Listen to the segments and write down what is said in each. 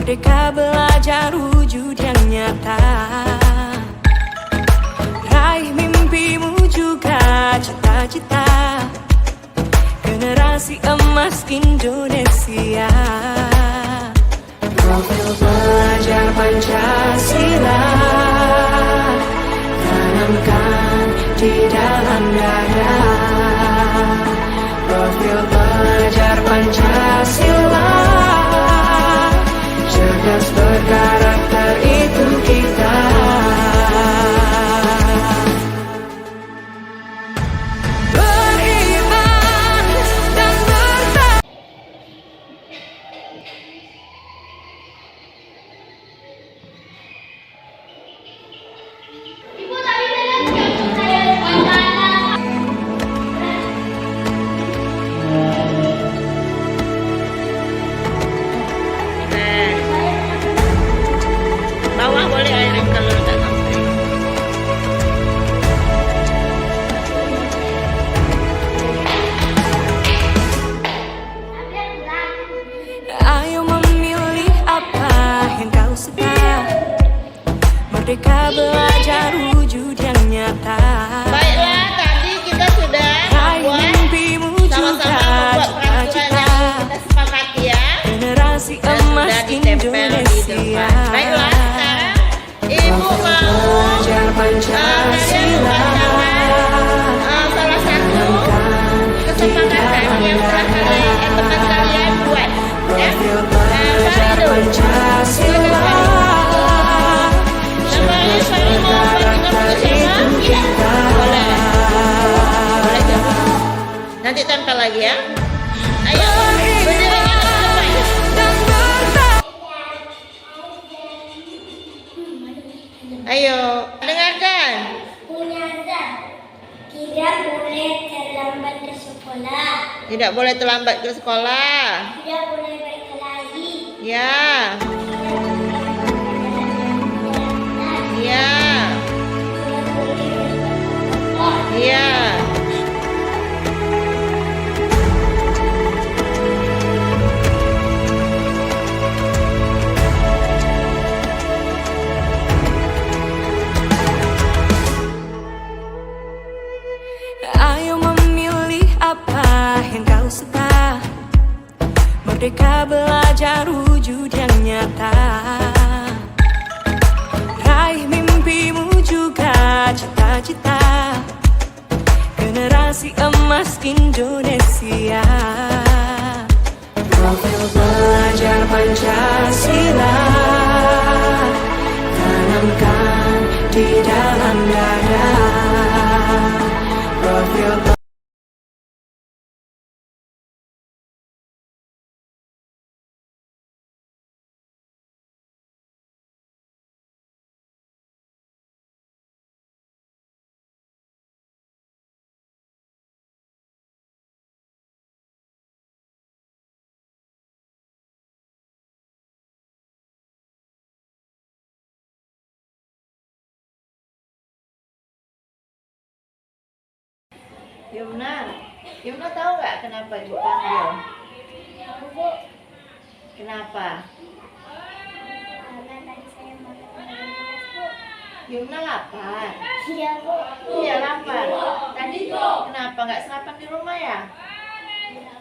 Merdeka belajar wujud yang nyata, raih mimpimu juga cita-cita, generasi emas Indonesia. Profil pelajar Pancasila tanamkan di dalam dada. Profil pelajar Pancasila, cerdas berkarakter itu kita. Beriman dan bertakwa. Bawah boleh airnya kalau nggak sampai. Ayo memilih apa yang kau suka. Merdeka belajar wujud yang nyata. Baiklah, tadi kita sudah Raih membuat mimpimu juga sama-sama membuat peraturan cita-cita, yang kita sepakati ya. generasi Dan emas sudah ditempel di Indonesia. depan. Baiklah, sekarang Ibu mau Belajar kalian Pancasila, membacakan salah satu kesepakatan yang telah teman kalian buat ya. profil pelajar Pancasila, cerdas berkarakter itu kita. Boleh coba. Nanti tempel lagi ya. Ayo, berdiri yang depan. Dan bertakwa. Ayo, dengarkan. Punyata, tidak boleh terlambat ke sekolah, Tidak boleh terlambat ke sekolah. tidak boleh berkelahi, Ya, ya, tidak boleh bersekongkol, ya. Ayo memilih apa yang kau suka. Merdeka belajar wujud yang nyata, raih mimpimu juga cita-cita, generasi emas Indonesia. Profil pelajar Pancasila tanamkan di dalam dada. Profil Yumna tahu nggak kenapa Ibu panggil? Kenapa? karena tadi saya makan dalam kelas, Bu. Yumna lapar. Iya, Bu. Iya lapar. Tadi kenapa nggak sarapan di rumah ya?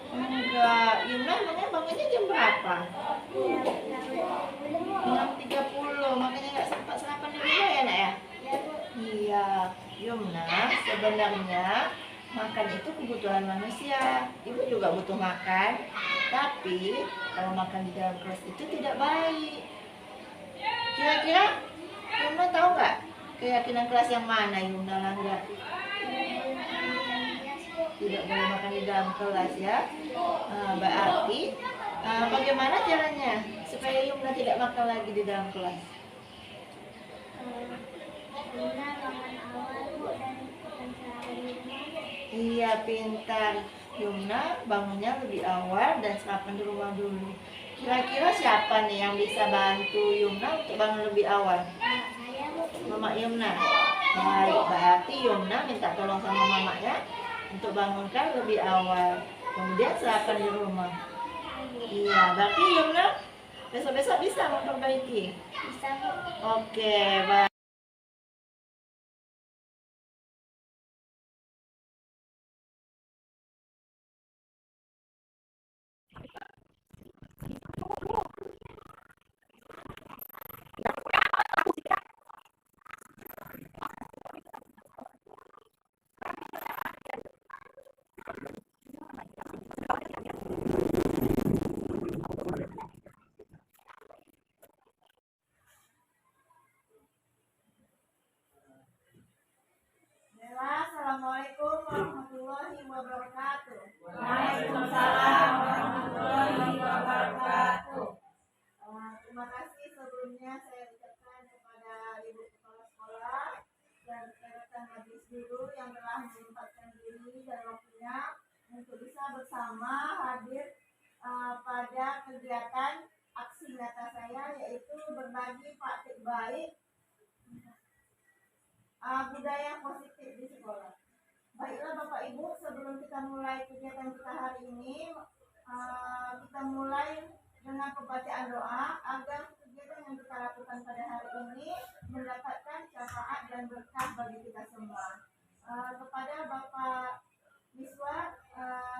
Enggak. Yumna emangnya bangunnya jam berapa? 6.30. Makanya nggak sempat sarapan di rumah ya nak ya? Iya, Bu. Iya. Yumna sebenarnya makan itu kebutuhan manusia. Ibu juga butuh makan. Tapi kalau makan di dalam kelas itu tidak baik. Kira-kira Yumna tahu nggak keyakinan kelas yang mana Yumna langgar? Tidak boleh makan di dalam kelas ya. Berarti bagaimana caranya supaya Yumna tidak makan lagi di dalam kelas? Luna bangun awal, Bu, dan sarapan di rumah. Iya pintar. Yumna bangunnya lebih awal dan sarapan di rumah dulu. Kira-kira siapa nih yang bisa bantu Yumna untuk bangun lebih awal? Saya, Bu. Mama Yumna. Baik, berarti Yumna minta tolong sama mamanya untuk bangunkan lebih awal. Kemudian sarapan di rumah. Iya, berarti Yumna Besok-besok bisa memperbaiki. Bisa Bu. Oke, baik. Assalamualaikum warahmatullahi wabarakatuh. Waalaikumsalam warahmatullahi wabarakatuh. Terima kasih sebelumnya saya ucapkan kepada Ibu Kepala Sekolah dan rekan majelis guru yang telah menyempatkan diri dan waktunya untuk bisa bersama hadir pada kegiatan aksi nyata saya, yaitu berbagi praktik baik budaya positif di sekolah. Baiklah Bapak Ibu, sebelum kita mulai kegiatan kita hari ini, kita mulai dengan pembacaan doa agar kegiatan yang kita lakukan pada hari ini mendapatkan syafaat dan berkah bagi kita semua. Kepada Bapak Miswa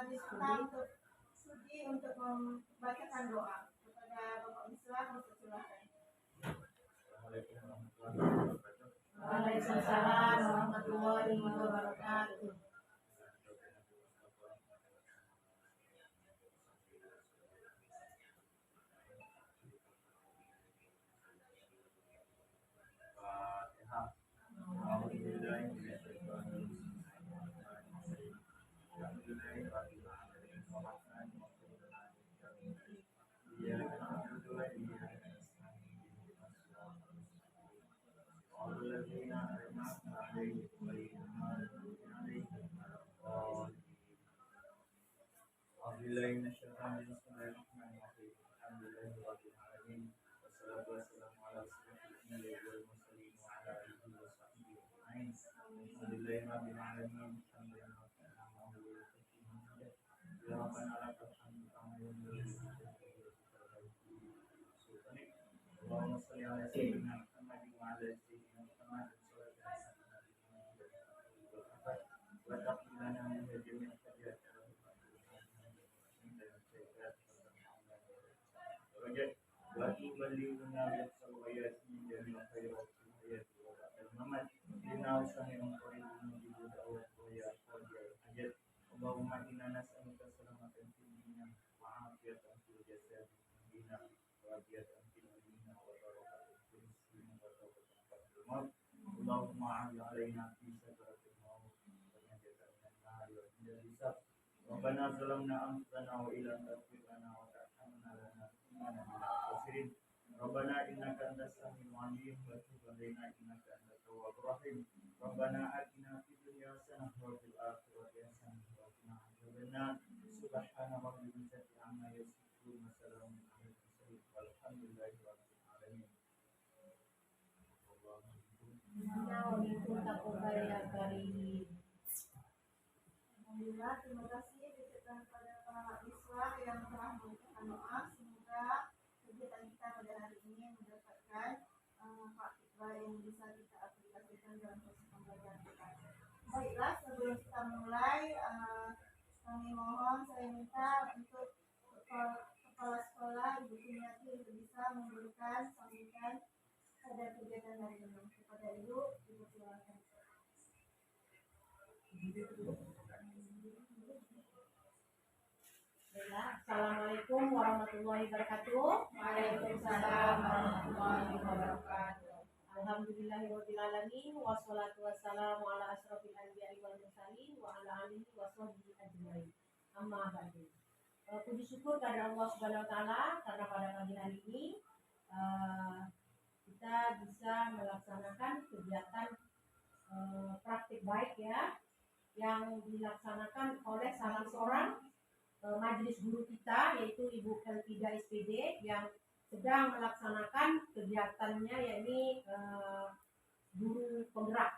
diminta untuk sudi untuk membacakan doa. Kepada Bapak Miswa, silakan. Waalaikumsalam warahmatullahi wabarakatuh. Rabbana zalamna anfusana wa illam taghfir lana wa tarhamna lanakunanna minal khasirin. Rabbana innaka antas samiul alim wa tub alaina innaka antat tawwabur rahim. Rabbana atina fid dunya hasanah wa fil akhirati hasanah wa qina adzabannar. Subhana rabbil izzati amma yasifun wa salamun alal mursalin walhamdulillahi rabbil alamin. Alhamdulillah, terima kasih diucapkan kepada Pak Iswa yang telah memberikan doa. Semoga kegiatan kita pada hari ini mendapatkan praktik baik yang bisa kita aplikasikan dalam proses pembelajaran kita. Baiklah, sebelum kita mulai, kami mohon saya minta untuk kepala sekolah Ibu Sumiati untuk bisa memberikan sambutan pada kegiatan hari ini. Kepada Ibu silakan. Assalamualaikum warahmatullahi wabarakatuh. Waalaikumsalam warahmatullahi wabarakatuh. Alhamdulillahirabbil alamin wassalatu wassalamu ala asrofil anbiya'i wal mursalin wa ala alihi washabbihi ajmain. Amma ba'du. Puji syukur kepada Allah Subhanahu wa taala karena pada pagi hari ini kita bisa melaksanakan kegiatan praktik baik ya yang dilaksanakan oleh salah seorang majelis guru kita, yaitu Ibu Elvida SPD yang sedang melaksanakan kegiatannya, yakni guru penggerak.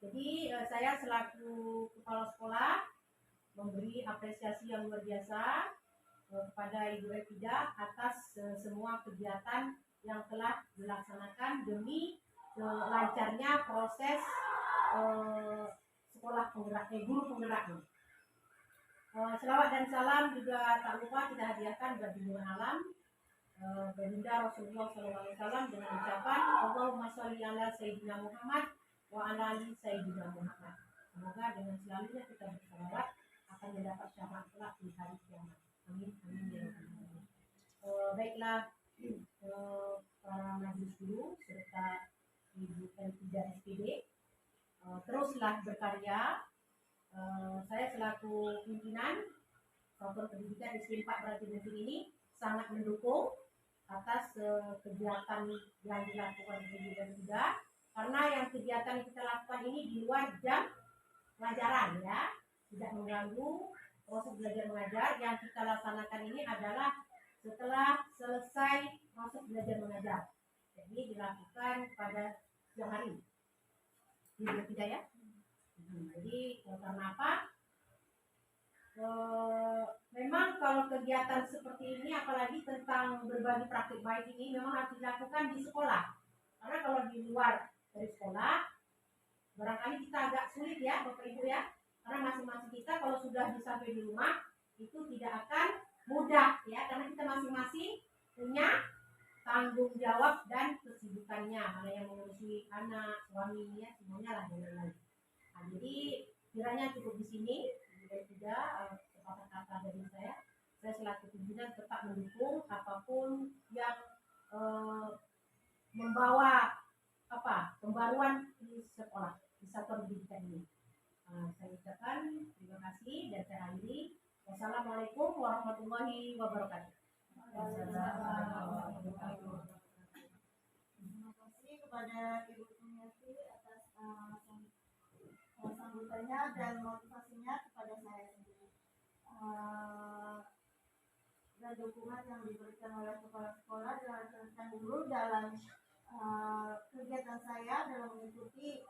Jadi saya selaku kepala sekolah memberi apresiasi yang luar biasa kepada Ibu Elvida atas semua kegiatan yang telah dilaksanakan demi lancarnya proses sekolah penggerak, guru penggerak ini. Selawat dan salam juga tak lupa kita hadiahkan bagi junjungan alam baginda Rasulullah SAW dengan ucapan Allahumma sholli ala Sayyidina Muhammad wa ala ali Sayyidina Muhammad. Semoga dengan selalunya kita bersalawat akan mendapat syafaat kelak di hari kiamat. Amin amin ya rabbal alamin. Baiklah para majelis guru serta Ibu Elvida SPD, teruslah berkarya. Saya selaku pimpinan Satuan Pendidikan SD 4 Berarti Bunting ini sangat mendukung atas kegiatan yang dilakukan Ibu Elvida, karena yang kegiatan yang kita lakukan ini di luar jam pelajaran ya, tidak mengganggu proses belajar mengajar. Yang kita laksanakan ini adalah setelah selesai proses belajar mengajar, jadi dilakukan pada siang hari. Ibu Elvida ya. Jadi karena apa? Memang kalau kegiatan seperti ini, apalagi tentang berbagi praktik baik ini, memang harus dilakukan di sekolah. Karena kalau di luar dari sekolah, barangkali kita agak sulit ya Bapak Ibu ya. Karena masing-masing kita kalau sudah sampai di rumah itu tidak akan mudah ya, karena kita masing-masing punya tanggung jawab dan kesibukannya, mana yang mengurusi anak, suami ya, semuanya lah dan lain-lain. Nah, jadi kiranya cukup di sini. Tidak sepatah kata dari saya selaku pimpinan tetap mendukung apapun yang membawa pembaruan di sekolah, di satuan pendidikan ini. Saya ucapkan terima kasih dan saya akhiri. Wassalamualaikum warahmatullahi wabarakatuh. Terima kasih kepada Ibu Sumiati atas sambutannya dan motivasinya kepada saya sendiri. Dan dukungan yang diberikan oleh kepala sekolah dan rekan guru dalam kegiatan saya dalam mengikuti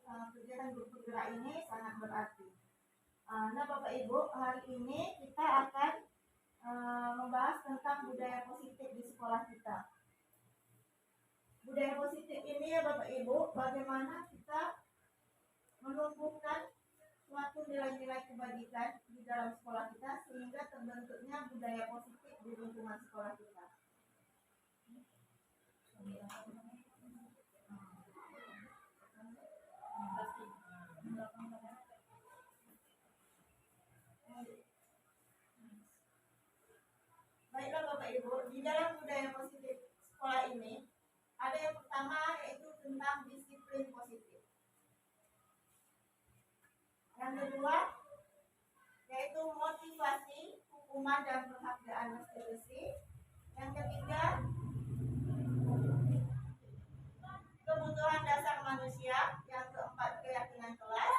kegiatan guru penggerak ini sangat berarti. Nah Bapak Ibu, hari ini kita akan membahas tentang budaya positif di sekolah kita. Budaya positif ini ya Bapak Ibu, bagaimana kita menumbuhkan suatu nilai-nilai kebajikan di dalam sekolah kita sehingga terbentuknya budaya positif di lingkungan sekolah kita. Baiklah Bapak Ibu, di dalam budaya positif sekolah ini ada yang pertama yaitu tentang disiplin positif. Yang kedua yaitu motivasi, hukuman dan penghargaan institusi. Yang ketiga kebutuhan dasar manusia. Yang keempat keyakinan kelas.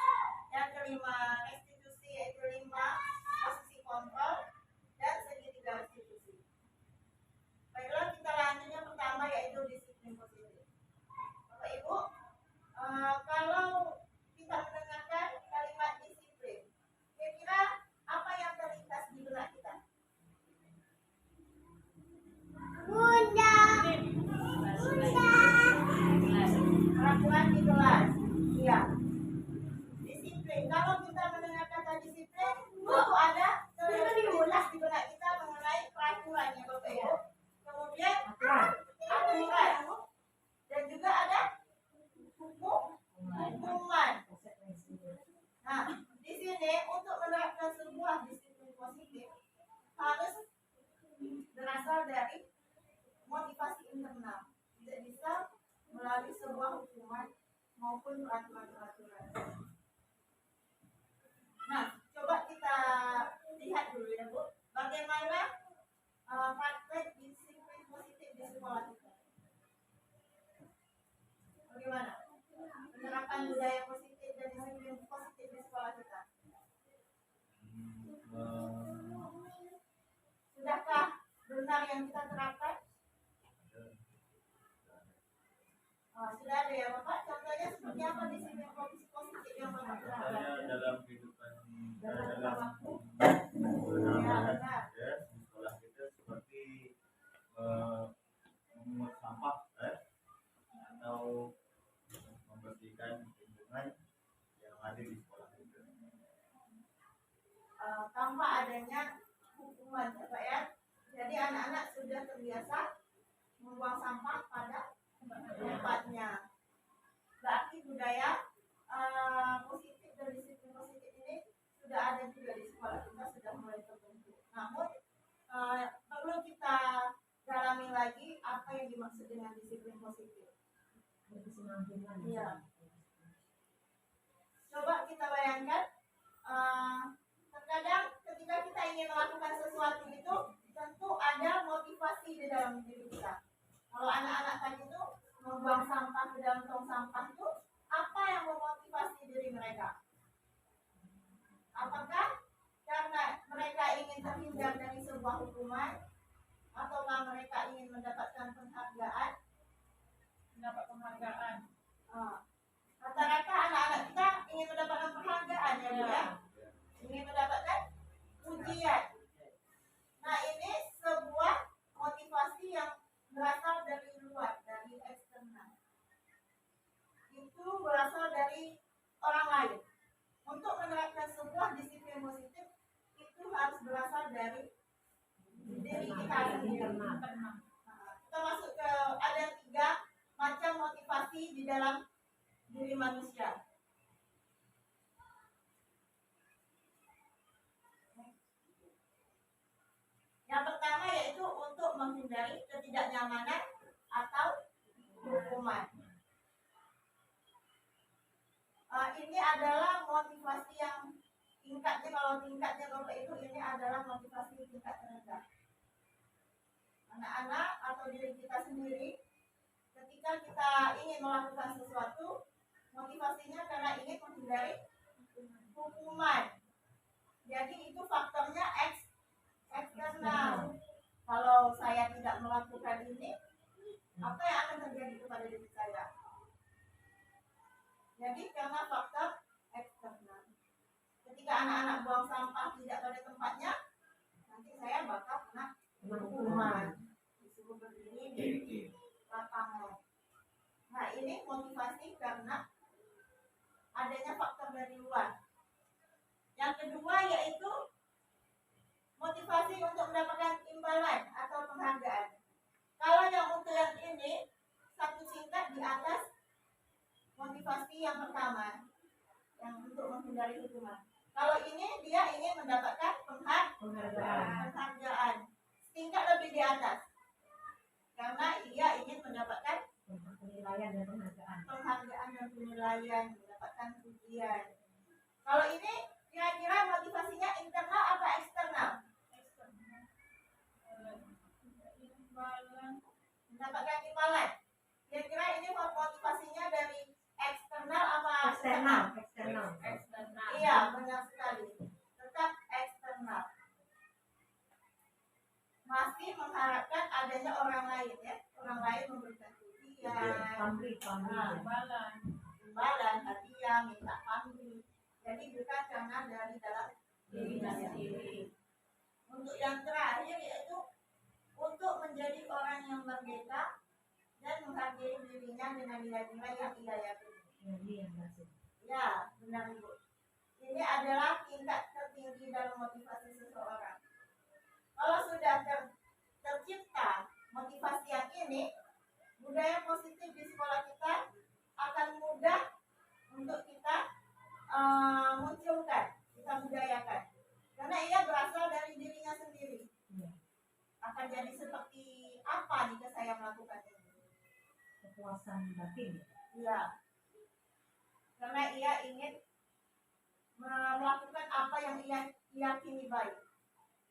Yang kelima restitusi yaitu 5 posisi kontrol dan segitiga restitusi. Baiklah kita lanjut yang pertama yaitu disiplin positif. Bapak Ibu, kalau kita mendengarkan kalimat disiplin, kira-kira apa yang terlintas di benak kita? Peraturan di kelas. Iya. Disiplin. Kalau kita mendengar kata disiplin, tentu ada terlintas di benak kita mengenai peraturan ya Bapak Ibu. Kemudian aturan. Dan juga ada hukuman. Nah, di sini untuk menerapkan sebuah disiplin positif harus berasal dari motivasi internal. Tidak bisa melalui sebuah hukuman maupun peraturan-peraturan. Nah, coba kita lihat dulu ya Bu, bagaimana praktek disiplin positif di sekolah kita. Bagaimana penerapan budaya positif dan disiplin positif di sekolah kita? Sudahkah benar yang kita terapkan? Sudah ada ya Bapak? Contohnya seperti apa disiplin positif yang Bapak terapkan? Dalam kehidupan Dalam waktu. ya, benar. Ya, di sekolah membuang sampah pada tempatnya. Berarti budaya positif dan disiplin positif ini sudah ada juga di sekolah kita, sudah mulai terbentuk. Namun perlu kita dalami lagi apa yang dimaksud dengan disiplin positif. Iya. Coba kita bayangkan, terkadang ketika kita ingin melakukan sesuatu itu tentu ada motivasi di dalam diri kita. Kalau anak-anak tadi itu membuang sampah ke dalam tong sampah itu, apa yang memotivasi diri mereka? Apakah karena mereka ingin terhindar dari sebuah hukuman, ataukah mereka ingin mendapatkan penghargaan? Mendapat penghargaan. Rata-rata anak-anak kita ingin mendapatkan penghargaan, ya Bu ya? Ingin mendapatkan pujian. Nah, ini sebuah motivasi yang berasal dari luar, dari eksternal. Itu berasal dari orang lain. Untuk menerapkan sebuah disiplin positif itu harus berasal dari diri kita sendiri. Kita masuk ke ada 3 macam motivasi di dalam diri manusia. Yang pertama yaitu untuk menghindari ketidaknyamanan atau hukuman. Ini adalah motivasi yang tingkatnya, kalau tingkatnya Bapak Ibu, ini adalah motivasi tingkat terendah. Anak-anak atau diri kita sendiri, ketika kita ingin melakukan sesuatu, motivasinya karena ingin menghindari hukuman. Jadi itu faktornya eksternal. Kalau saya tidak melakukan ini, apa yang akan terjadi kepada diri saya? Jadi karena faktor eksternal. Ketika anak-anak buang sampah tidak pada tempatnya, nanti saya bakal kena hukuman, disuruh berdiri di lapangan. Nah, ini motivasi karena adanya faktor dari luar. Yang kedua yaitu motivasi untuk mendapatkan imbalan atau penghargaan. Kalau yang untuk yang ini satu tingkat di atas motivasi yang pertama, yang untuk menghindari hukuman. Kalau ini dia ingin mendapatkan penghargaan, tingkat lebih di atas, karena ia ingin mendapatkan Penilaian dan penghargaan. Mendapatkan pujian. Kalau ini kira-kira motivasinya internal apa eksternal? Mendapatkan imbalan. Kira-kira ini motivasinya dari eksternal apa Eksternal. Iya, benar sekali. Tetap eksternal. Masih mengharapkan adanya orang lain, ya. Orang lain memberikan pujian, imbalan, hadiah, minta pamrih. Jadi bukan karena dari dalam dirinya sendiri. Untuk yang terakhir yaitu untuk menjadi orang yang merdeka dan menghargai dirinya dengan nilai-nilai yang ia yakini. Ya, benar Ibu. Ini adalah tingkat tertinggi dalam motivasi seseorang. Kalau sudah tercipta motivasi yang ini, budaya positif di sekolah kita akan mudah untuk kita munculkan, kita budayakan. Karena ia berasal dari dirinya sendiri. Akan jadi seperti apa jika saya melakukan ini? Kepuasan batin. Iya. Karena ia ingin melakukan apa yang ia yakini baik.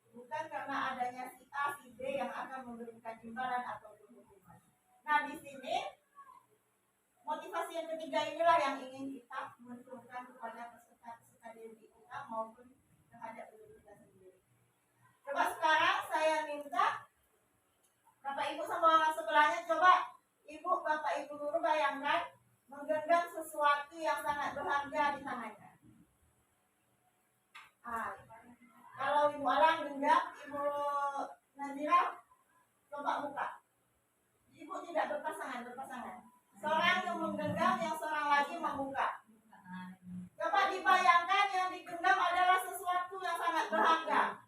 Bukan karena adanya si A, si B yang akan memberikan imbalan atau hukuman. Nah, di sini motivasi yang ketiga inilah yang ingin kita munculkan kepada peserta-peserta didik kita maupun terhadap diri kita sendiri. Coba sekarang saya minta Bapak Ibu sama sebelahnya, coba Ibu, Bapak Ibu guru bayangkan menggenggam sesuatu yang sangat berharga di tangannya. Kalau Ibu Alang genggam, Ibu Nazira coba buka. Ibu tidak berpasangan. Seorang yang menggenggam, yang seorang lagi membuka. Coba dibayangkan yang digenggam adalah sesuatu yang sangat berharga.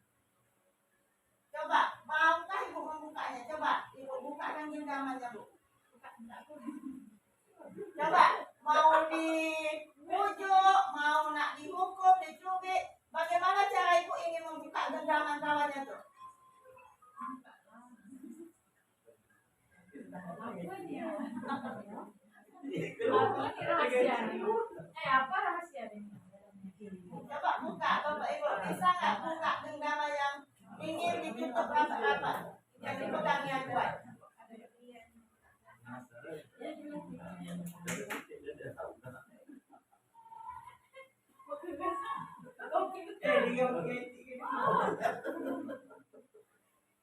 Coba, maukah Ibu membukanya? Coba Ibu bukakan genggaman genggamannya, Bu? Coba, mau dibujuk, mau nak dihukum, dicubit, bagaimana cara ibu ingin membuka genggaman kawannya tuh? Apa rahasianya? Coba buka, Bapak Ibu, bisa nggak buka genggaman yang ingin ditutup rapat-rapat, yang dipegang yang kuat?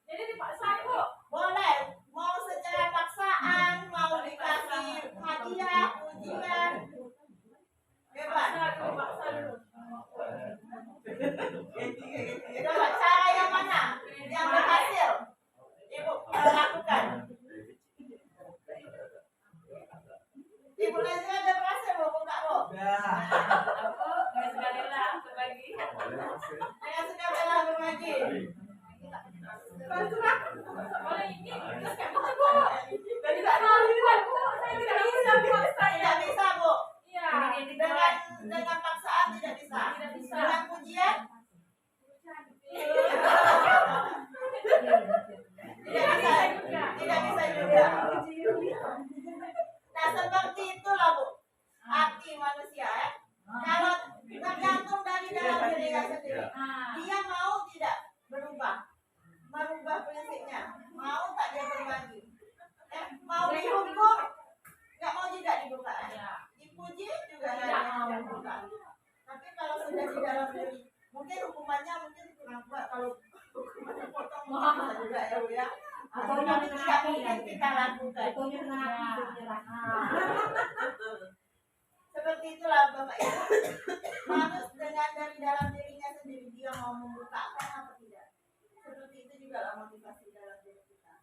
Jadi dipaksa Bu. Boleh, mau secara paksaan, mau dikasih hadiah, ujian, bebas. Dipaksa dulu. Coba cara yang mana yang berhasil Ibu lakukan? Ibu Nazila ada berhasil Bu buka Bu? Aku nggak sekali lah berbagi. Dengan suka rela berbagi. Oleh ini terus kayak gitu Bu. Dan tidak melakukan Bu. Saya tidak bisa memaksa ya. Tidak bisa Bu. Iya. Dengan paksaan tidak bisa. Tidak bisa. Dengan pujian tidak bisa juga. Nah seperti itulah Bu hati manusia ya. Kalau tergantung dari dalam dirinya sendiri, dia mau tidak berubah, merubah prinsipnya, mau tak dia berbagi, mau dihukum nggak mau juga dibuka, dipuji juga nggak mau dibuka. Tapi kalau sudah di dalam diri, mungkin hukumannya mungkin kurang kuat, kalau hukumannya potong mungkin bisa juga ya Bu ya. Atau yang tidak mungkin kita lakukan. Seperti itulah Bapak Ibu, harus dengan dari dalam dirinya sendiri dia mau membukakan apa tidak. Seperti itu juga lah motivasi dalam diri kita.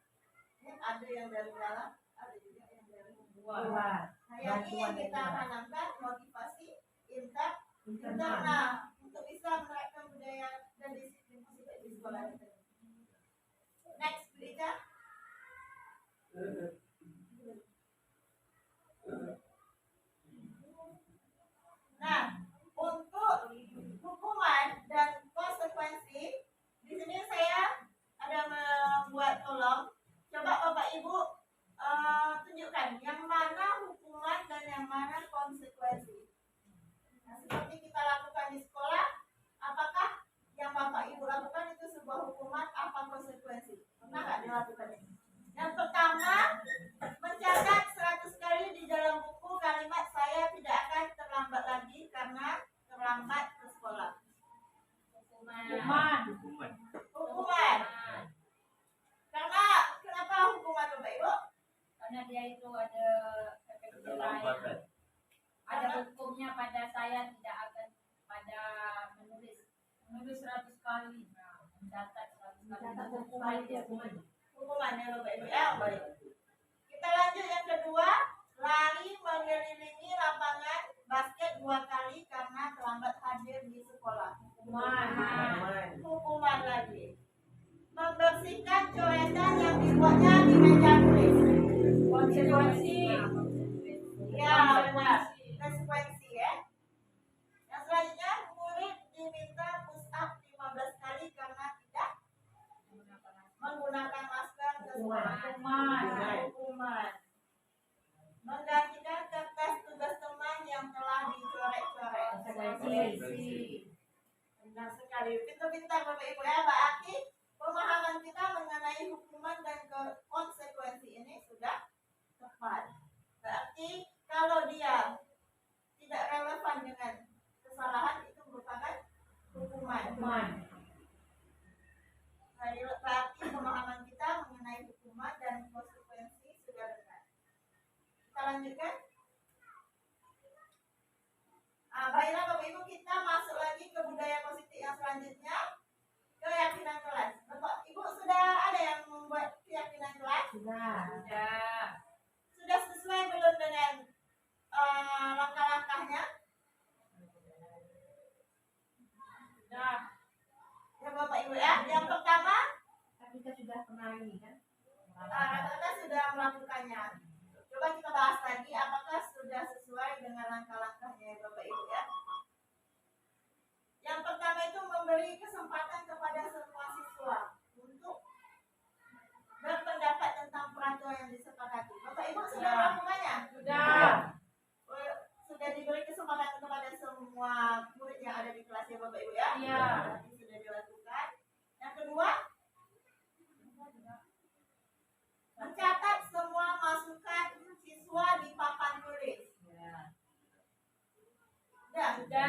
Ada yang dari dalam, ada juga yang dari luar. Nah, yang ingin kita tanamkan motivasi internal untuk bisa menerapkan budaya dan disiplin positif di sekolah kita. Next, Brita. Nah, untuk hukuman dan konsekuensi, di sini saya ada membuat kolom. Coba Bapak Ibu tunjukkan yang mana hukuman dan yang mana konsekuensi. Nah, seperti kita lakukan di sekolah, apakah yang Bapak Ibu lakukan itu sebuah hukuman, apa konsekuensi? Pernah nggak dilakukan ini? Yang pertama, mencatat 100 kali di dalam buku kalimat saya tidak akan terlambat lagi karena terlambat ke sekolah. Hukuman. Karena kenapa hukuman Bapak Ibu? Karena dia itu ada efek jerah. Ada hukumnya pada saya tidak akan pada menulis 100 kali. Nah, mencatat 100 kali. Hukuman ya Bapak Ibu ya, baik. Kita lanjut yang kedua, lari mengelilingi lapangan basket 2 kali karena terlambat hadir di sekolah. Hukuman lagi. Membersihkan coretan yang dibuatnya di meja tulis. Konsekuensi. Ya, benar. Konsekuensi ya. Yang selanjutnya, murid diminta push up 15 kali karena tidak menggunakan masker ke sekolah. Hukuman. Menggantikan kertas tugas teman yang telah dicoret-coret. Benar sekali. Pintar-pintar Bapak Ibu ya, Mbak Aki. Pemahaman kita mengenai hukuman dan konsekuensi ini sudah tepat. Berarti kalau dia tidak relevan dengan kesalahan itu merupakan hukuman. Berarti pemahaman kita mengenai hukuman dan konsekuensi sudah benar. Kita lanjutkan. Baiklah Bapak Ibu, kita masuk lagi ke budaya positif yang selanjutnya, keyakinan kelas. Bapak Ibu sudah ada yang membuat keyakinan kelas? Sudah sesuai belum dengan langkah-langkahnya? Sudah. Ya Bapak Ibu ya. Yang pertama, Kita sudah pernah ini kan? rata-rata sudah melakukan kebutuhannya. Coba kita bahas lagi, apakah sudah sesuai dengan langkah-langkahnya Bapak Ibu ya. Yang pertama itu memberi kesempatan kepada semua siswa untuk berpendapat tentang peraturan yang disepakati. Bapak Ibu sudah melakukannya? Sudah. Sudah diberi kesempatan kepada semua murid yang ada di kelas ya Bapak Ibu ya? Iya. Berarti sudah dilakukan. Yang kedua, mencatat semua masukan siswa di papan tulis. Sudah. Sudah.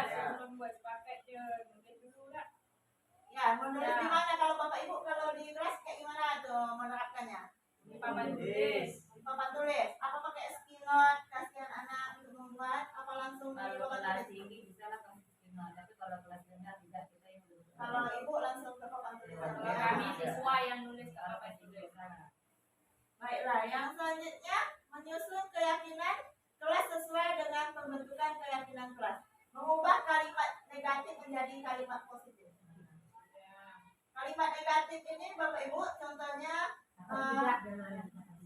Sebelum buat paket je, mungkin dulu lah. Ya, menulis di mana kalau Bapak Ibu kalau di kelas kayak gimana tuh menerapkannya? Di papan tulis. Di papan tulis. Apa pakai sticky note, kasihan anak untuk membuat? Apa langsung di Kalau papan kelas tulis? tinggi bisa lah kasih stigma, tapi kalau kelas rendah tidak, kita yang belum. Kalau Ibu langsung ke papan tulis. Kalau Kalau kami siswa yang nulis ke papan tulis. Baiklah, yang selanjutnya menyusun keyakinan kelas sesuai dengan pembentukan keyakinan kelas. Mengubah kalimat negatif menjadi kalimat positif. Kalimat negatif ini Bapak Ibu contohnya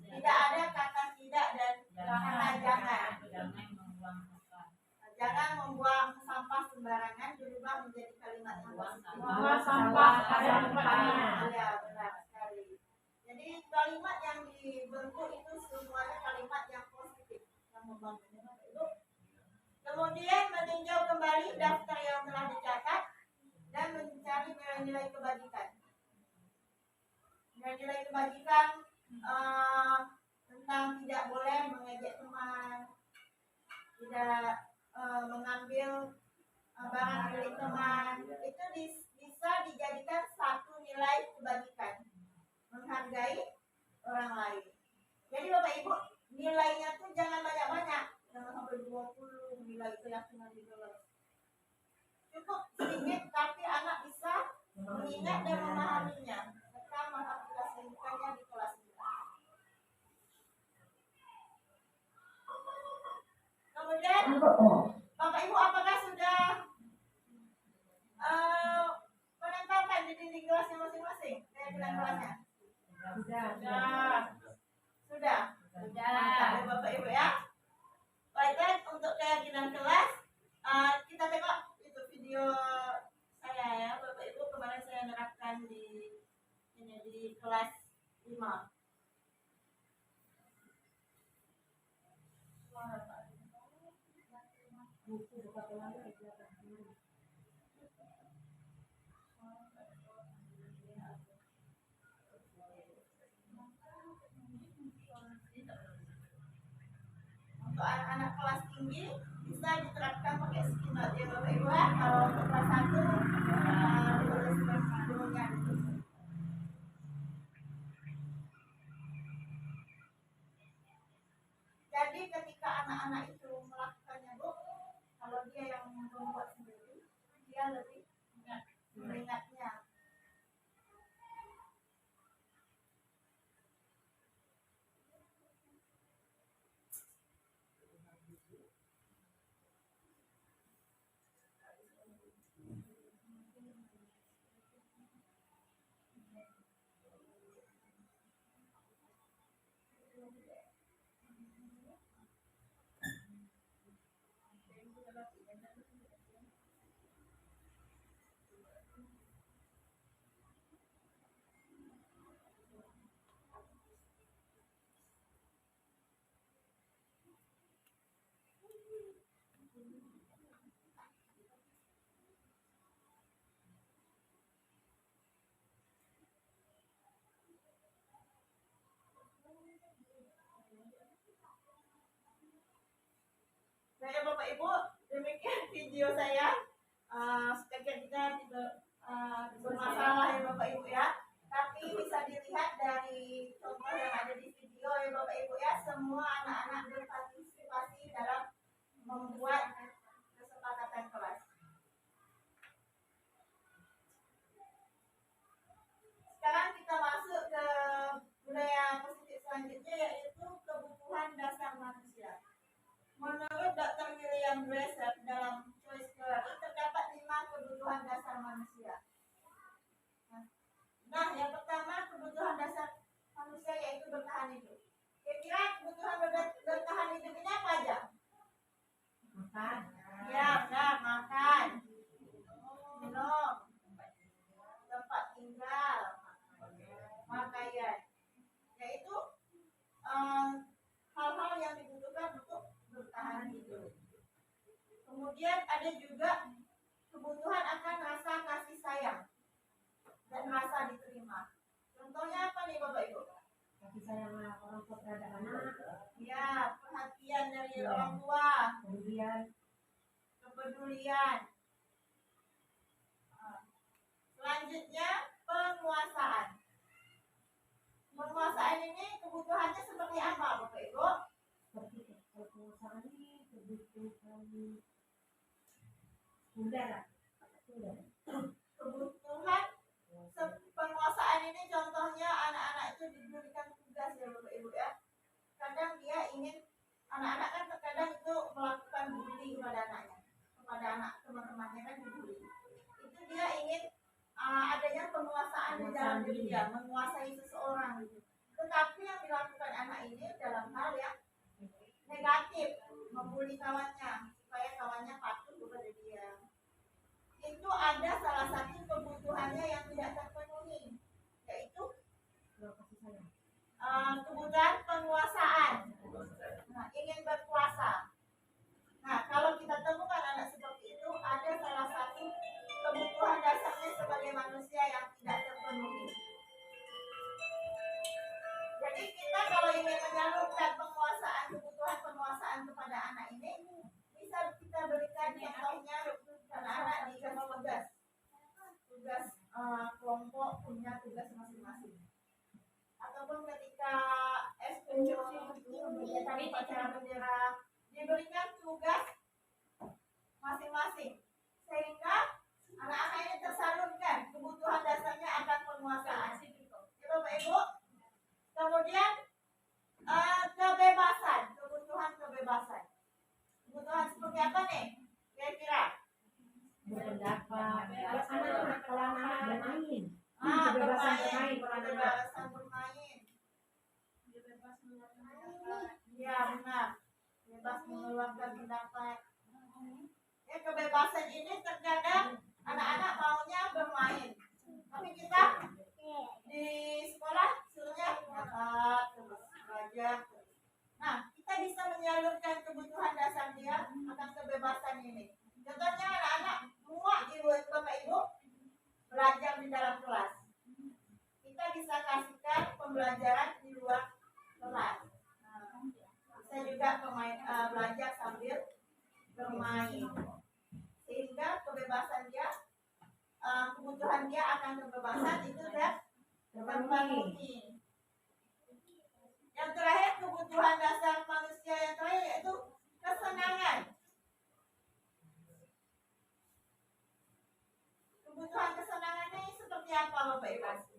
tidak ada kata tidak dan kata jangan. Jangan membuang sampah sembarangan, dirubah menjadi kalimat yang positif. Buang sampah pada tempatnya. Iya, benar sekali. Jadi kalimat yang dibentuk itu semuanya kalimat yang positif, yang membangun Bapak Ibu. Kemudian meninjau kembali daftar yang telah dicatat dan mencari nilai-nilai kebajikan. Nilai-nilai kebajikan tentang tidak boleh mengejek teman, tidak mengambil barang milik teman, itu bisa dijadikan satu nilai kebajikan, menghargai orang lain. Jadi Bapak Ibu, nilainya tuh jangan banyak-banyak, jangan sampai 20 nilai keyakinan di kelas. Cukup sedikit tapi anak bisa mengingat dan memahaminya serta mengaplikasikannya di kelas kita. Kemudian Bapak Ibu apakah sudah menempelkan di dinding kelasnya masing-masing keyakinan kelasnya? Sudah. Mantap ya Bapak Ibu ya. Baiklah, untuk keyakinan kelas kita tengok itu video saya ya Bapak Ibu, kemarin saya menerapkan di kelas 5. Untuk anak-anak kelas tinggi bisa diterapkan pakai skinot ya Bapak Ibu ya. Kalau untuk kelas 1 ditulis dulunya gitu. Jadi ketika anak-anak itu melakukannya Bu, kalau dia yang membuat sendiri, dia lebih mengingatnya. Baik Bapak Ibu, demikian video saya. Sekian kita tidak bermasalah ya Bapak Ibu ya. Tapi bisa dilihat dari contoh yang ada di video ya Bapak Ibu ya, semua anak-anak berpartisipasi dalam membuat kesepakatan kelas. Sekarang kita masuk ke budaya positif selanjutnya, yaitu kebutuhan dasar manusia. Menurut Dr. William Dresser dalam Choice Theory, terdapat 5 kebutuhan dasar manusia. Nah, yang pertama kebutuhan dasar manusia yaitu bertahan bertahan hidup. Kira-kira kebutuhan bertahan hidup ini apa aja? Makan. Ya, benar, makan, minum, tempat tinggal, pakaian. Yaitu hal-hal yang dibutuhkan untuk bertahan hidup. Kemudian ada juga kebutuhan akan rasa kasih sayang dan rasa diterima. Contohnya apa nih Bapak Ibu? Kasih sayang orang tua terhadap anak. Ya, perhatian dari Ya. orang tua, Kemudian kepedulian. Selanjutnya penguasaan. Penguasaan ini kebutuhannya seperti apa Bapak Ibu? seperti penguasaan ini kebutuhan udara. Kebutuhan penguasaan ini contohnya anak-anak itu diberikan tugas ya Bapak Ibu ya. Kadang dia ingin, anak-anak kan terkadang itu melakukan bully kepada anaknya, kepada anak teman-temannya kan dibully. Itu dia ingin adanya penguasaan di dalam diri dia, menguasai seseorang gitu. Tetapi yang dilakukan anak ini dalam hal yang negatif, membuli kawannya supaya kawannya patuh kepada dia. Itu ada salah satu kebutuhannya yang tidak terpenuhi, yaitu kebutuhan penguasaan. Nah, ingin berkuasa. Nah, kalau kita temukan anak seperti itu, ada salah satu kebutuhan dasarnya sebagai manusia yang tidak terpenuhi. Jadi kita kalau ingin menyalurkan penguasaan, kebutuhan penguasaan kepada anak ini, bisa kita berikan contohnya anak-anak dikasih tugas kelompok punya tugas masing-masing. Ataupun ketika kegiatan upacara bendera diberikan tugas masing-masing, sehingga anak-anak ini tersalurkan kebutuhan dasarnya akan penguasaan. Ya Bapak Ibu. Kemudian kebebasan, kebutuhan kebebasan. Kebutuhan seperti apa nih? Kira-kira? Berpendapat. Kalau anak bermain. Kebebasan bermain, kebebasan bermain. Ya benar, bebas mengeluarkan pendapat. Ya kebebasan ini terkadang anak-anak maunya bermain, tapi kita di sekolah suruhnya makan, terus belajar. Nah, kita bisa menyalurkan kebutuhan dasar dia akan kebebasan ini. Contohnya anak-anak muak di Bapak Ibu belajar di dalam kelas. Kita bisa kasihkan pembelajaran di luar kelas. Bisa juga belajar sambil bermain. Sehingga kebebasan dia, kebutuhan dia akan kebebasan itu terpenuhi. Yang terakhir kebutuhan dasar manusia yang terakhir yaitu kesenangan. Kebutuhan kesenangan ini seperti apa Bapak Ibu?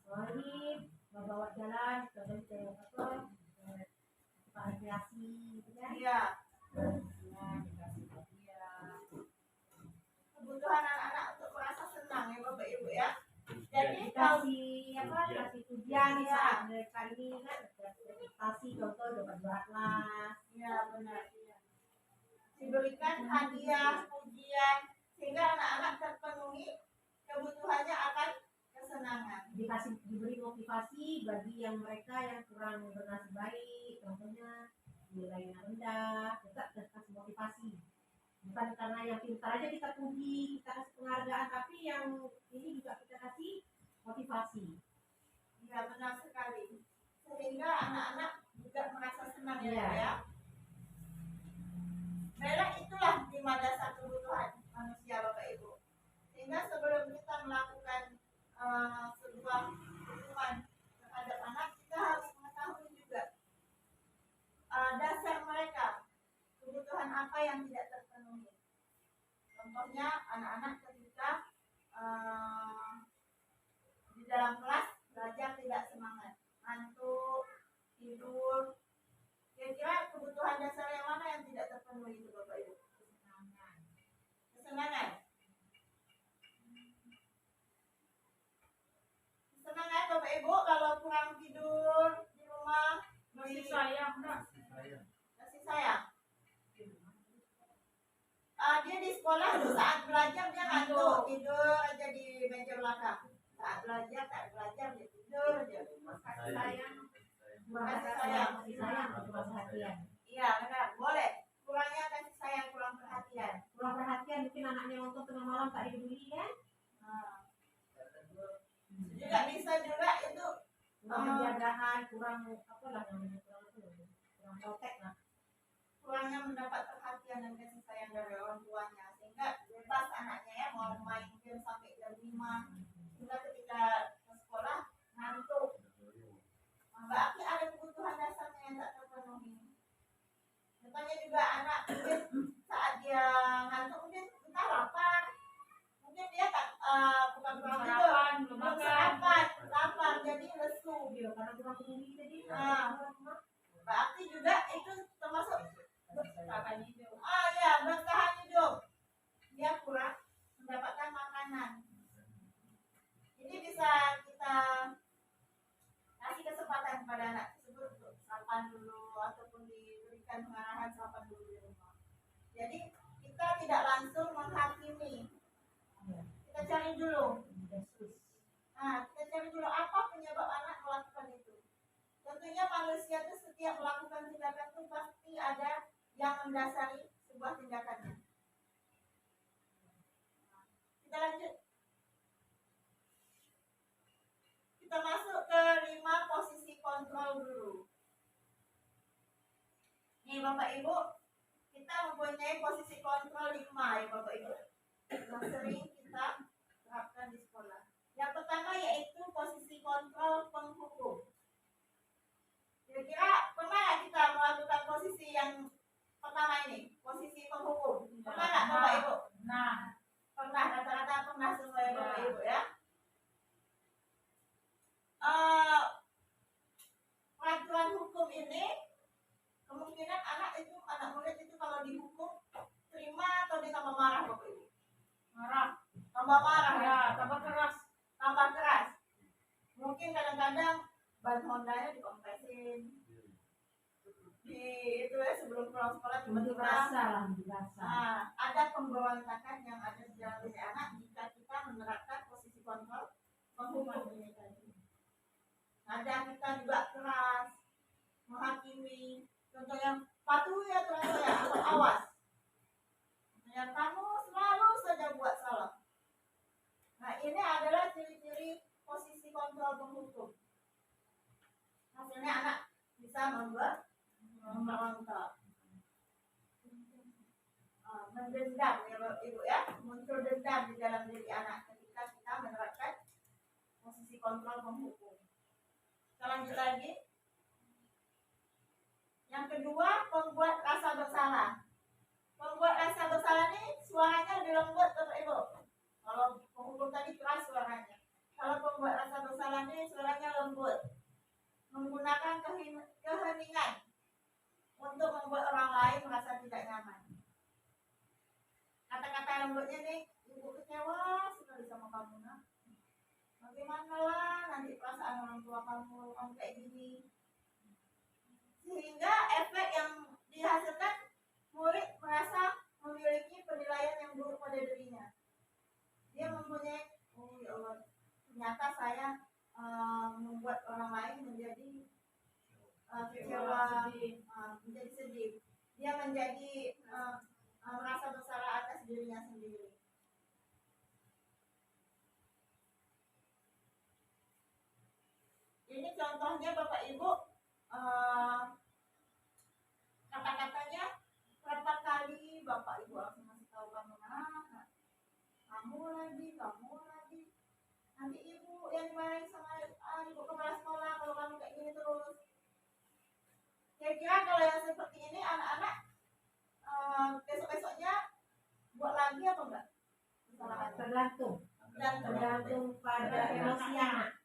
Solid, membawa jalan ke rekreasi, gitu kan? Iya. Kebutuhan anak-anak untuk merasa senang ya Bapak Ibu ya. Jadi kalau kasih tujuan saat mereka ini kan prestasi, contoh dapat juara kelas. ya benar. Diberikan hadiah, pujian sehingga anak-anak terpenuhi kebutuhannya akan kesenangan. Diberi motivasi bagi yang mereka yang kurang bernasib baik, contohnya nilainya rendah, tetap kasih motivasi. Bukan karena yang pintar aja kita puji, kita kasih penghargaan, tapi yang ini juga kita kasih motivasi. Ya benar sekali. Sehingga anak-anak juga merasa senang ya. Iya. Ya. Memang itulah 5 dasar kebutuhan manusia Bapak Ibu. Sehingga sebelum kita melakukan sebuah hukuman terhadap anak, kita harus mengetahui juga dasar mereka, kebutuhan apa yang tidak terpenuhi. Contohnya anak-anak ketika di dalam kelas belajar tidak semangat, ngantuk, tidur. Kira-kira kebutuhan dasar yang mana yang tidak terpenuhi itu Bapak Ibu? Kesenangan. Kesenangan Bapak Ibu kalau kurang tidur di kurang Kasih sayang. kasih sayang, kurang perhatian. Iya benar, boleh. Kurangnya kasih sayang, kurang perhatian. Kurang perhatian mungkin anaknya nonton tengah malam tak dibeli kan? Nah, juga bisa juga itu Kurang penjagaan, kurang apa lah namanya, kurang protek lah. kurangnya mendapat perhatian dan kasih sayang dari orang tuanya, sehingga bebas anaknya ya mau main game sampai jam 5, sehingga ketika ke sekolah ngantuk. Berarti ada kebutuhan dasarnya yang tak terpenuhi. Contohnya juga anak mungkin saat dia ngantuk mungkin entah lapar, mungkin dia tak bukan kurang tidur, Sarapan, belum belum makan. sarapan, lapar jadi lesu. Iya, karena kurang peduli tadi. Berarti juga itu termasuk Makan hidup. ya bertahan hidup. Dia kurang mendapatkan makanan. Ini bisa kita kasih kesempatan kepada anak tersebut untuk sarapan dulu ataupun diberikan pengarahan sarapan dulu di rumah. Jadi kita tidak langsung menghakimi. Kita cari dulu. Nah, kita cari dulu apa penyebab anak melakukan itu. Tentunya manusia itu setiap melakukan tindakan itu pasti ada yang mendasari sebuah tindakannya. Kita lanjut. Kita masuk ke 5 posisi kontrol dulu. Nih Bapak Ibu, kita mempunyai posisi kontrol 5 ya Bapak Ibu, yang sering kita terapkan di sekolah. Yang pertama yaitu posisi kontrol penghukum. Kira-kira pernah nggak kita melakukan posisi yang pertama ini, posisi penghukum? Pernah nggak Bapak Ibu? Nah, Pernah, rata-rata pernah semua ya Bapak Ibu ya. Peraturan hukum ini kemungkinan anak murid itu kalau dihukum terima atau dia tambah marah Bapak Ibu? marah. Tambah marah ya, Ya, tambah keras. tambah keras. Mungkin kadang-kadang ban Hondanya dikompresin. Di itu ya sebelum pulang sekolah tiba-tiba ada pemberontakan yang ada di dalam diri anak jika kita menerapkan posisi kontrol penghukum ini tadi. Ada kita juga keras menghakimi, contohnya patuhi aturan saya atau awas. Contohnya kamu selalu saja buat salah. Nah ini adalah ciri-ciri posisi kontrol penghukum. Hasilnya anak bisa memberontak, mendendam ya Ibu ya, muncul dendam di dalam diri anak ketika kita menerapkan posisi kontrol penghukum. Kita lanjut lagi. Yang kedua, pembuat rasa bersalah. Pembuat rasa bersalah ini suaranya lebih lembut Bapak Ibu. Kalau penghukum tadi keras suaranya. Kalau pembuat rasa bersalah ini suaranya lembut, menggunakan keheningan untuk membuat orang lain merasa tidak nyaman. Kata-kata lembutnya nih, ibu kecewa sekali sama kamu nak. Bagaimana lah nanti perasaan orang tua kamu kayak gini. Sehingga efek yang dihasilkan murid merasa memiliki penilaian yang buruk pada dirinya. Dia mempunyai, oh ya Allah, ternyata saya membuat orang lain menjadi kecewa, menjadi sedih. Dia menjadi merasa bersalah atas dirinya sendiri. Ini contohnya Bapak Ibu, kata-katanya berapa kali Bapak Ibu harus ngasih tahu kamu kamu lagi. Nanti ibu yang dimarahin sama ibu kepala sekolah kalau kamu kayak gini terus. Kira-kira kalau yang seperti ini anak-anak besok-besoknya buat lagi apa enggak? Tergantung pada emosi anak.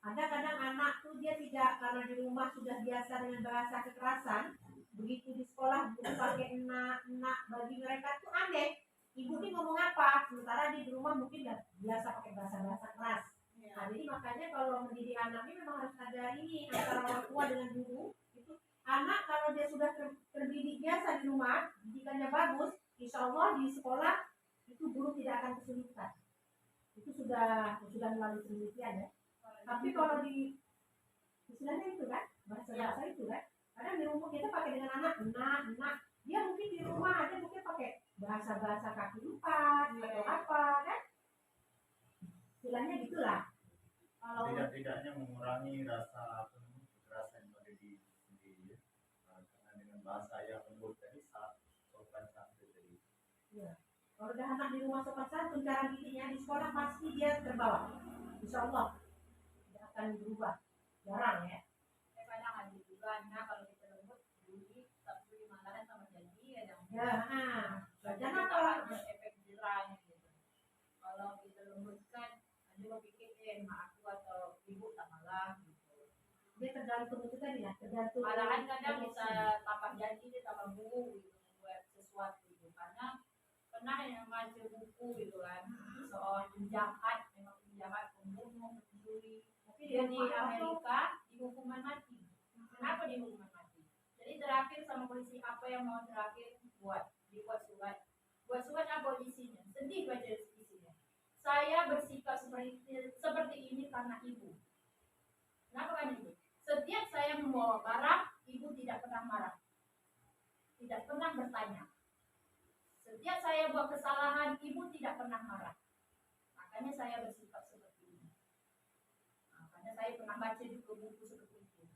Ada kadang anak tuh dia tidak, karena di rumah sudah biasa dengan bahasa kekerasan, begitu di sekolah buku pakai enak bagi mereka tuh aneh. Ibu ini ngomong apa? Sementara di rumah mungkin udah biasa pakai bahasa keras. Nah, jadi makanya kalau mendidik anak ini memang harus ada ini antara orang tua dengan guru. Itu anak kalau dia sudah terdidik biasa di rumah, didikannya bagus, insya Allah di sekolah itu guru tidak akan kesulitan. Itu sudah melalui penelitian ya. Tapi kalau di istilahnya itu kan bahasa itu kan. Kadang di rumah kita pakai dengan anak, nak. Dia mungkin di rumah ada mungkin pakai bahasa kaki empat atau apa kan. Istilahnya gitulah. Kalau Tidak-tidaknya mengurangi rasa kekerasan yang ada di sendiri ya. Karena dengan bahasa yang lembut tadi sopan santun tadi. Ya. Kalau udah anak di rumah sopan santun, cara didiknya di sekolah pasti dia terbawa. Insya Allah tidak akan berubah. Jarang ya. Kadang ada juga anak kalau kita lembut bunyi tapi malahan sama janji ada Ya, jangan jangan apa kalau ada efek jerahnya gitu. Kalau kita lembutkan ada mau pikir mak aku atau ibu tak malah gitu. dia tergantung itu tadi ya, tergantung. Malahan kadang bisa tambah janji dia tambah buku gitu buat sesuatu gitu karena pernah yang baca buku gitu kan soal penjahat memang penjahat pembunuh pencuri Tapi dia di rumah Amerika dihukuman mati. Kenapa dihukuman mati? Jadi terakhir sama polisi apa yang mau terakhir dibuat surat apa isinya? Sedih baca isinya. Saya bersikap seperti ini karena ibu. Kenapa kan ibu? Setiap saya membawa barang, ibu tidak pernah marah, tidak pernah bertanya. Setiap saya buat kesalahan, ibu tidak pernah marah. Makanya saya bersikap seperti ini. Makanya saya pernah baca di buku seperti itu.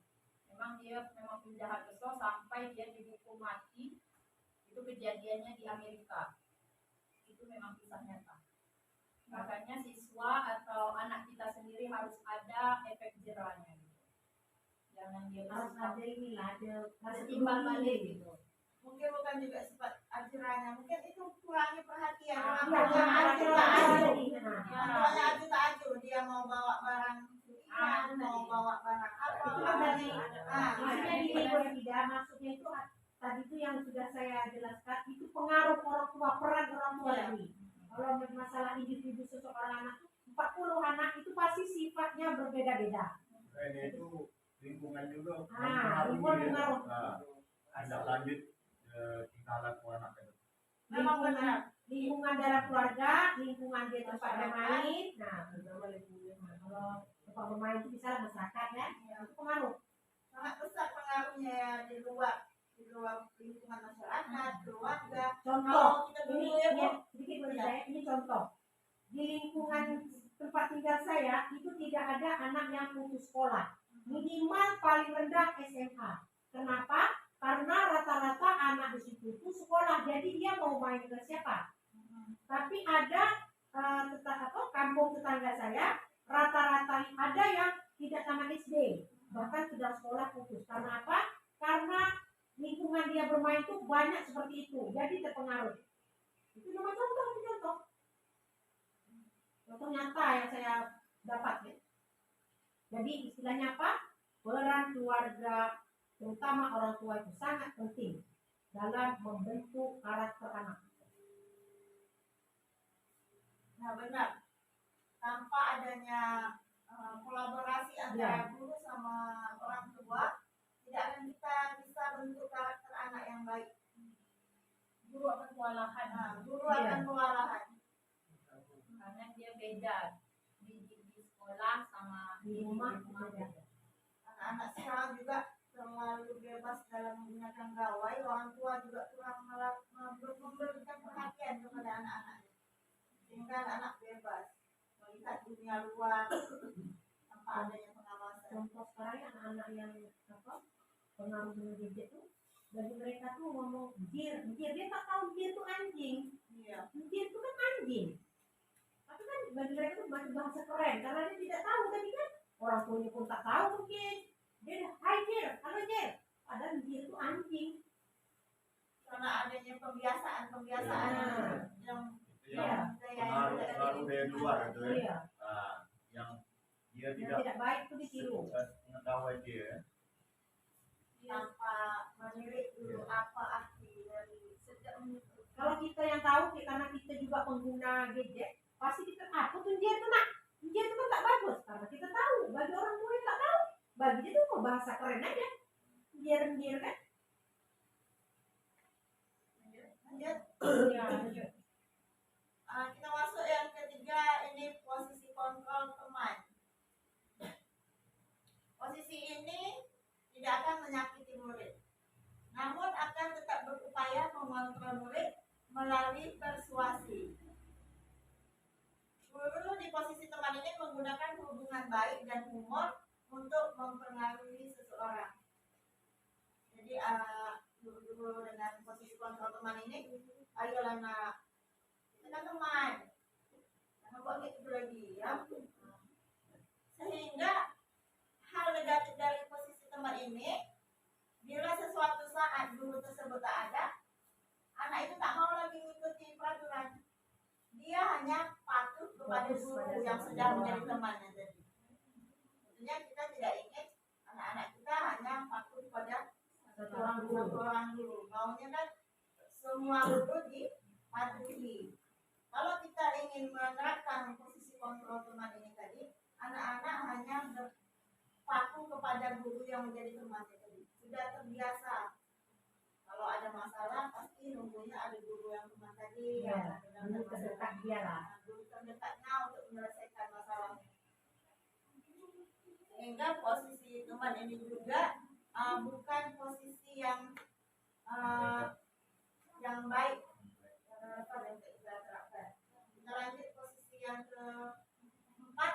Memang dia memang penjahat besar sampai dia dihukum mati. Itu kejadiannya di Amerika. Itu memang kisah nyata. Makanya siswa atau anak kita sendiri harus ada efek jerahnya. Gitu. Jangan dia harus ada inilah, ada setimbal balik gitu. mungkin bukan juga sifat ajarannya, mungkin itu kurangi perhatian. Contohnya aju tak aju, dia mau bawa barang mau bawa barang apa? Itu kan dari Maksudnya tidak maksudnya itu tadi itu yang sudah saya jelaskan itu pengaruh orang tua, peran orang tua ini. Kalau masalah individu seseorang anak 40 anak itu pasti sifatnya berbeda-beda. Ini itu lingkungan juga lingkungan pengaruh. Ada lanjut tingkah laku anak itu. memang benar. Lingkungan dalam keluarga, lingkungan dia tempat bermain. Nah, kalau tempat bermain itu bisa masyarakat ya, itu pengaruh. Sangat besar pengaruhnya ya di luar lingkungan masyarakat, keluarga. Contoh, Kalau kita dulu ya Bu, sedikit boleh saya, ini contoh. Di lingkungan tempat tinggal saya itu tidak ada anak yang putus sekolah. Minimal paling rendah SMA. Kenapa? Karena rata-rata anak di situ itu sekolah, jadi dia mau main ke siapa? Tapi ada kampung tetangga saya, rata-rata ada yang tidak tamat SD, bahkan sudah sekolah putus. Karena apa? Karena lingkungan dia bermain itu banyak seperti itu, jadi terpengaruh. Itu cuma contoh. Contoh nyata yang saya dapat ya. Jadi istilahnya apa? Peran keluarga, terutama orang tua itu sangat penting dalam membentuk karakter anak. nah benar. Tanpa adanya kolaborasi antara guru sama orang tua, tidak akan kita bisa bentuk karakter anak yang baik. Guru akan kewalahan. Guru akan kewalahan. Karena dia beda di sekolah sama Di rumah beda. Anak-anak sekarang juga terlalu bebas dalam menggunakan gawai, orang tua juga kurang memberikan perhatian kepada anak-anak, sehingga anak bebas melihat dunia luar tanpa adanya pengawasan. Contoh sekarang anak-anak yang pengaruh dengan gadget itu, bagi mereka tuh ngomong jir, dia tak tahu jir itu anjing. Iya. Jir itu kan anjing. Tapi kan bagi mereka itu masih bahasa keren karena dia tidak tahu tadi kan. Orang tuanya pun tak tahu mungkin. Dia dah, hai jir, halo jir. Padahal jir itu anjing. Karena adanya pembiasaan yang Pengaruh dari luar itu ya. Iya. Yang dia Yang tidak baik itu ditiru. Pengetahuan dia. tanpa menilik dulu apa arti dari setiap menyentuh. Kalau kita yang tahu, karena kita juga pengguna gadget, pasti kita apa tuh jir itu nak? Jir itu kan tak bagus karena kita tahu. Bagi orang tua yang tak tahu, bagi dia tuh bahasa keren aja. Jir kan? Lanjut. Kita masuk yang ketiga, ini posisi kontrol teman. Posisi ini tidak mengontrol murid melalui persuasi. Guru di posisi teman ini menggunakan hubungan baik dan humor untuk mempengaruhi seseorang. Jadi guru dengan posisi kontrol teman ini, ayolah nak, kita kan teman, jangan buat gitu lagi ya. Sehingga hal negatif dari posisi teman ini, bila sesuatu saat guru tersebut tak ada, anak itu tak mau lagi mengikuti peraturan. Dia hanya patuh kepada guru yang sudah menjadi temannya tadi. Tentunya kita tidak ingin anak-anak kita hanya patuh kepada satu orang guru. Maunya kan semua guru dipatuhi. Kalau kita ingin menerapkan posisi kontrol teman ini tadi, anak-anak hanya berpaku kepada guru yang menjadi temannya tadi. Sudah terbiasa. Kalau ada masalah pasti nunggunya ada guru yang teman tadi yang guru terdekat dia lah. Guru terdekatnya untuk menyelesaikan masalahnya. Sehingga posisi teman ini juga bukan posisi yang baik yang kita terapkan. Kita lanjut posisi yang keempat.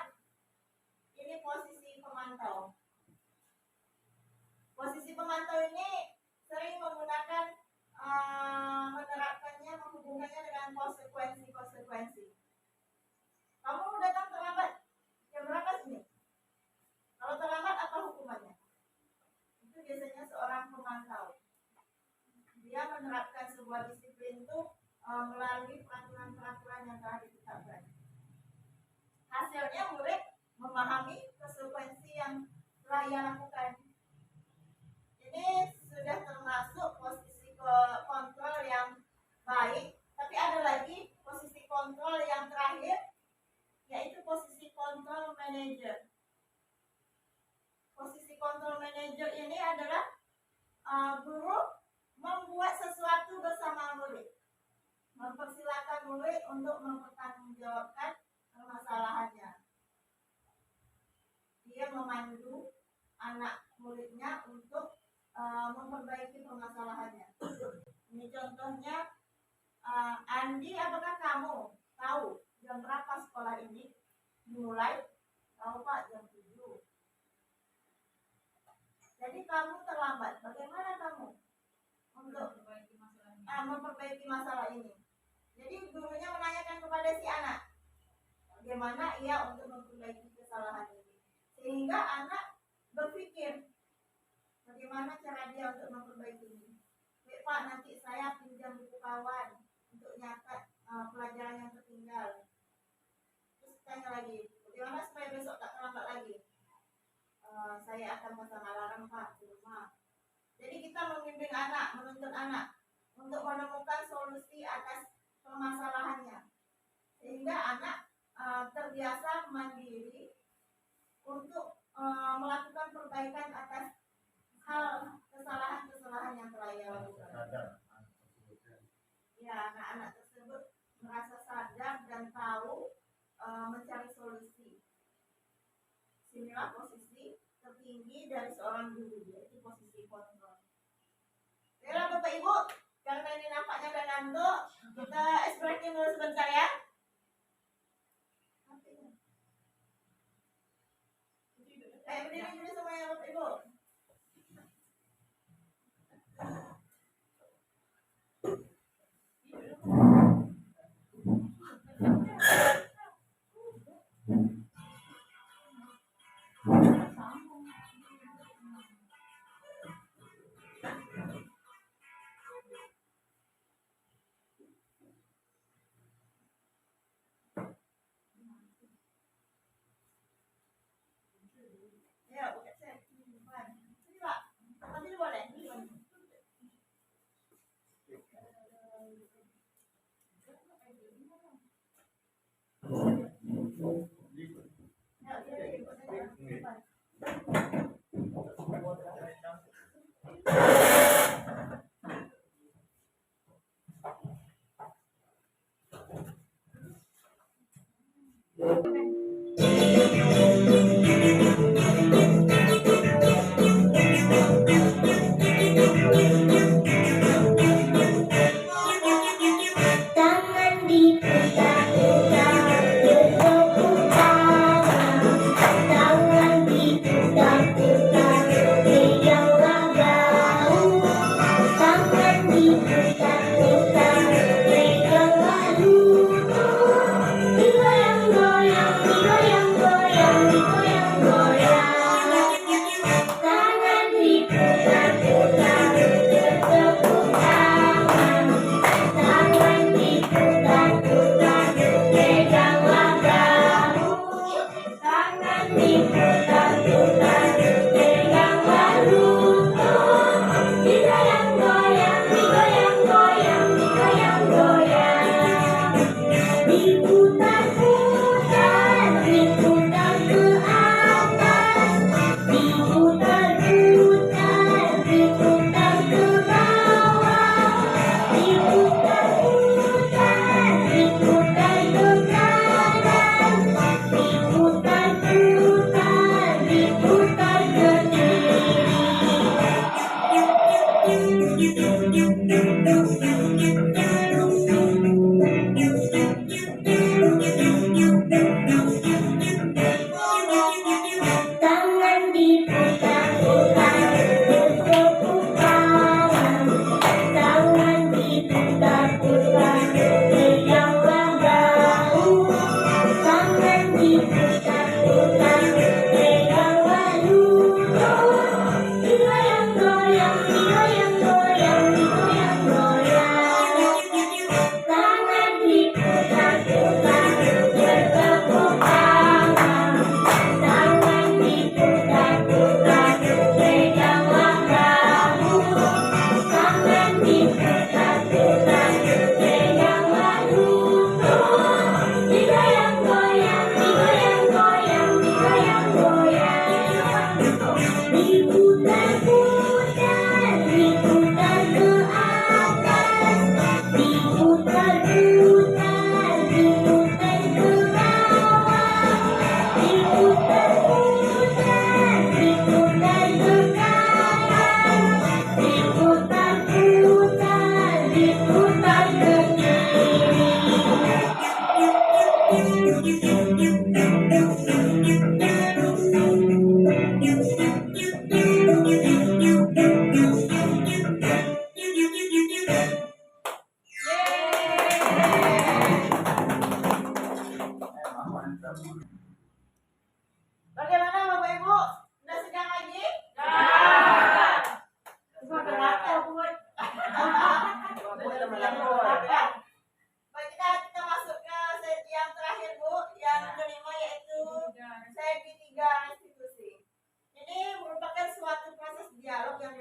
Ini posisi pemantau. Posisi pemantau ini sering menggunakan menerapkannya, menghubungkannya dengan konsekuensi. Kamu datang terlambat, jam berapa sini? Kalau terlambat apa hukumannya? Itu biasanya seorang pemantau. Dia menerapkan sebuah disiplin itu melalui peraturan-peraturan yang telah ditetapkan. Hasilnya murid memahami konsekuensi yang telah ia lakukan. Ini sudah termasuk posisi kontrol yang baik, tapi ada lagi posisi kontrol yang terakhir, yaitu posisi kontrol manajer. Posisi kontrol manajer ini adalah guru membuat sesuatu bersama murid, mempersilakan murid untuk mempertanggungjawabkan permasalahannya. Dia memandu anak muridnya untuk memperbaiki permasalahannya. Ini contohnya, Andi, apakah kamu tahu jam berapa sekolah ini dimulai? Tahu Pak, jam 7. Jadi kamu terlambat. Bagaimana kamu untuk memperbaiki masalah ini? Jadi gurunya menanyakan kepada si anak, bagaimana ia untuk memperbaiki kesalahan ini, sehingga anak berpikir bagaimana cara dia untuk memperbaiki ini. Pak, nanti saya pinjam buku kawan untuk nyatat pelajaran yang tertinggal. Terus tanya lagi, bagaimana supaya besok tak terlambat lagi? Saya akan pasang alarm Pak di rumah. Jadi kita membimbing anak, menuntut anak untuk menemukan solusi atas permasalahannya, sehingga anak terbiasa mandiri untuk melakukan perbaikan atas hal kesalahan-kesalahan yang telah ia lakukan. Ya, anak-anak tersebut merasa sadar dan tahu mencari solusi. Inilah posisi tertinggi dari seorang guru, yaitu posisi kontrol. Baiklah Bapak Ibu, karena ini nampaknya udah ngantuk, kita breaking dulu sebentar ya. Berdiri dulu semuanya Bapak Ibu.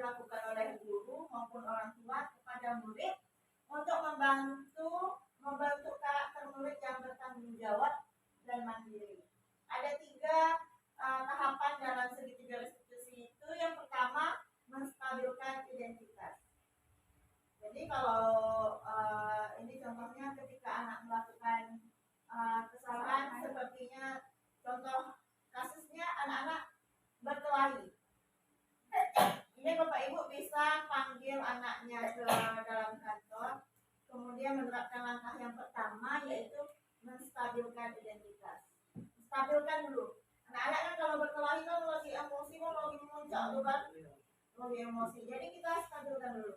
dilakukan oleh guru maupun orang tua kepada murid untuk membentuk karakter murid yang bertanggung jawab dan mandiri. Ada 3 tahapan dalam segitiga restitusi itu. Yang pertama, menstabilkan identitas. Jadi kalau ini contohnya ketika anak melakukan kesalahan, sepertinya contoh kasusnya anak-anak berkelahi. Ini Bapak Ibu bisa panggil anaknya ke dalam kantor, kemudian menerapkan langkah yang pertama, yaitu menstabilkan identitas. Stabilkan dulu. Anak-anak kan kalau berkelahi kan lagi emosi, kan lagi memuncak tuh kan, lagi emosi. Jadi kita stabilkan dulu.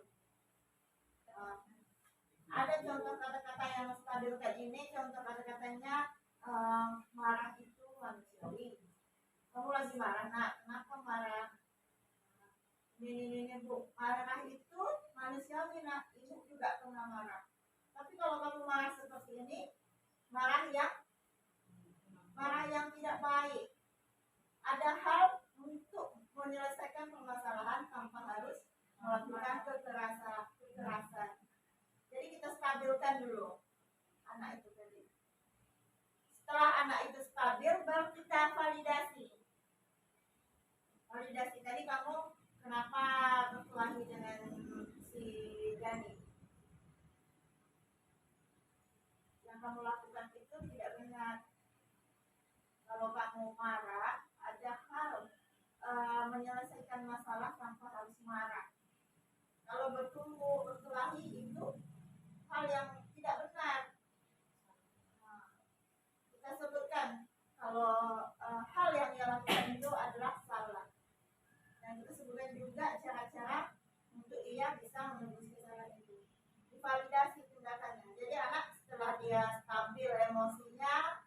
Ada contoh kata-kata yang menstabilkan ini. Contoh kata-katanya, marah itu manusiawi. Kamu lagi marah, nak? Kenapa marah? Ini Bu, marah itu manusiawi, nak. Ibu juga pernah marah. Tapi kalau kamu marah seperti ini, marah yang tidak baik. Ada hal untuk menyelesaikan permasalahan tanpa harus melakukan kekerasan. Jadi kita stabilkan dulu anak itu tadi. Setelah anak itu stabil, baru kita validasi. Validasi tadi, kamu kenapa berkelahi dengan si Dani? Yang kamu lakukan itu tidak benar. Kalau kamu marah, ada hal menyelesaikan masalah tanpa harus marah. Kalau berkelahi itu hal yang tidak benar. Kita sebutkan kalau hal yang dia lakukan itu adalah salah. Dan kita sebutkan juga cara-cara untuk ia bisa menembus kesalahan itu. Divalidasi tindakannya. Jadi anak setelah dia stabil emosinya,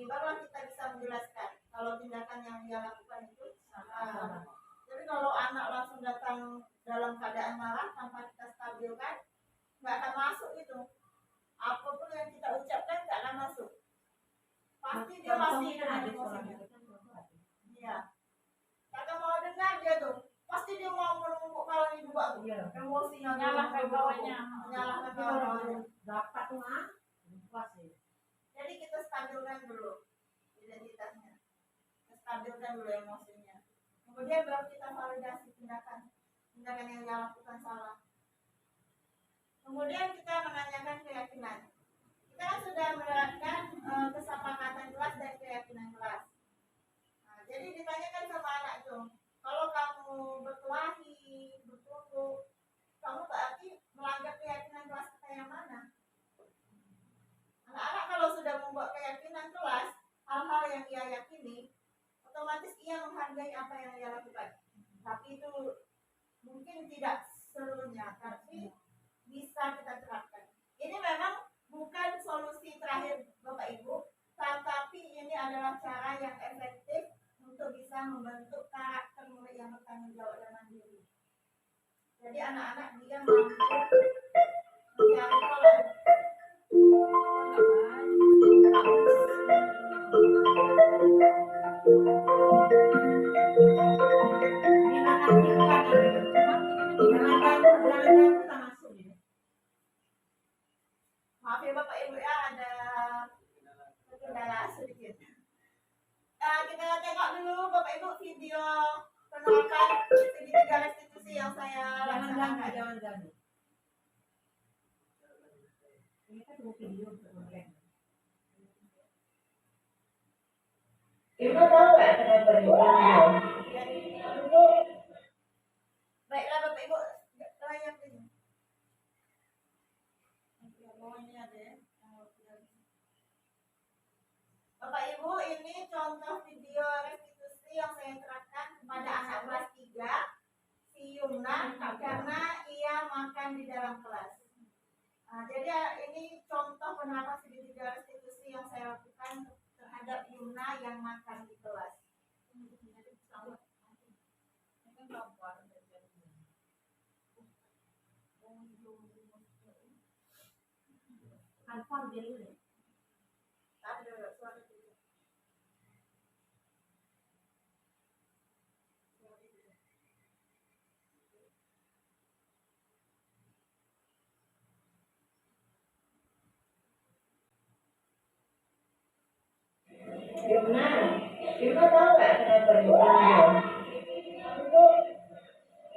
barulah kita bisa menjelaskan kalau tindakan yang dia lakukan itu salah. Jadi kalau anak langsung datang dalam keadaan marah tanpa kita stabilkan, nggak akan masuk itu. Apapun yang kita ucapkan nggak akan masuk. Pasti dia masih dengan emosinya. Iya. Kata mau dengar dia tuh, pasti dia mau menumpuk kepalanya juga tuh. Emosinya Nyalahkan kawannya. Menyalahkan kawannya. Dapat tuh puas ya. Jadi kita stabilkan dulu identitasnya, kita stabilkan dulu emosinya. Kemudian baru kita validasi tindakan yang dia lakukan salah. Kemudian kita menanyakan keyakinan. Kita kan sudah menerapkan kesepakatan kelas dan keyakinan kelas. Nah, jadi ditanyakan sama anak itu, kalau kamu berkelahi, bertumpuk, kamu berarti melanggar keyakinan kelas kita yang mana? Anak-anak kalau sudah membuat keyakinan kelas, hal-hal yang ia yakini, otomatis ia menghargai apa yang ia lakukan. Tapi itu mungkin tidak seluruhnya, tapi bisa kita terapkan. Ini memang bukan solusi terakhir Bapak Ibu, tetapi ini adalah cara yang efektif untuk bisa membentuk karakter murid yang bertanggung jawab dan mandiri. Jadi anak-anak dia mampu mencari pola. Maaf ya Bapak Ibu ya, ada kendala sedikit. Kita tengok dulu Bapak Ibu video penerapan segitiga restitusi yang saya laksanakan. Jangan. Ini kan tunggu video untuk mereka. Ibu tahu nggak kenapa diulang? Baiklah Bapak Ibu, layar ini. Ini ada ya. Bapak Ibu, ini contoh video restitusi yang saya terapkan kepada anak kelas 3 si Yumna karena ia makan di dalam kelas. Jadi ini contoh penerapan segitiga restitusi yang saya lakukan terhadap Yumna yang makan di kelas. Alfa jadi ini. Ada suara juga.